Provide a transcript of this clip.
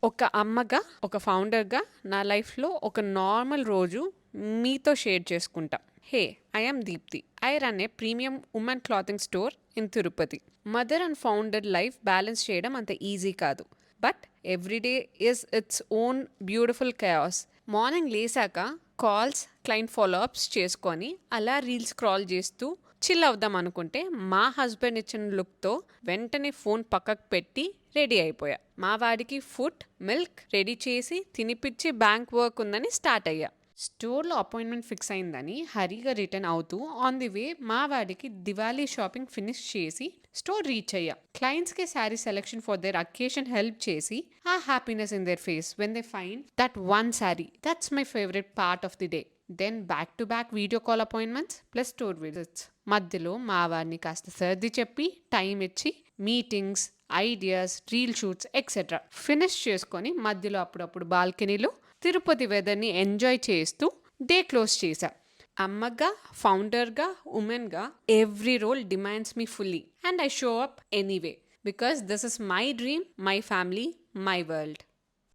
ఒక అమ్మగా, ఒక ఫౌండర్‌గా నా లైఫ్‌లో ఒక నార్మల్ రోజు మీతో షేర్ చేసుకుంటా. Hey! I am Deepti. I run a premium women clothing store in Tirupati. Mother and founder life balance చేయడం అంత ఈజీ కాదు. But every day is its own beautiful chaos. Morning లేసాక కాల్స్, క్లయింట్ ఫాలో అప్స్ చేసుకొని అలా reels scroll చేస్తూ chill అవుదాం అనుకుంటే మా హస్బెండ్ ఇచ్చిన లుక్తో వెంటనే ఫోన్ పక్కకు పెట్టి రెడీ అయిపోయా. మా వాడికి ఫుడ్, మిల్క్ రెడీ చేసి తినిపిచ్చి బ్యాంక్ వర్క్ ఉందని స్టార్ట్ అయ్యా. స్టోర్లో అపాయింట్మెంట్ ఫిక్స్ అయిందని హరిగా రిటర్న్ అవుతూ ఆన్ ది వే మా వాడికి దివాళీ షాపింగ్ ఫినిష్ చేసి స్టోర్ రీచ్ అయ్యా. క్లయింట్స్కి sari selection for their occasion help చేసి ఆ happiness in their face when they find that one sari. That's my favourite part of the day. Then back to back video call appointments plus store visits. మధ్యలో మా వారిని కాస్త సర్ది చెప్పి time ఇచ్చి meetings, ideas, reel shoots etcetera finish చేసుకొని మధ్యలో అప్పుడప్పుడు బాల్కనీలో తిరుపతి వెదర్ని ఎంజాయ్ చేస్తూ డే క్లోజ్ చేశా. అమ్మగా, ఫౌండర్గా, ఉమెన్గా every role demands me fully and I show up anyway because this is my dream, my family, my world.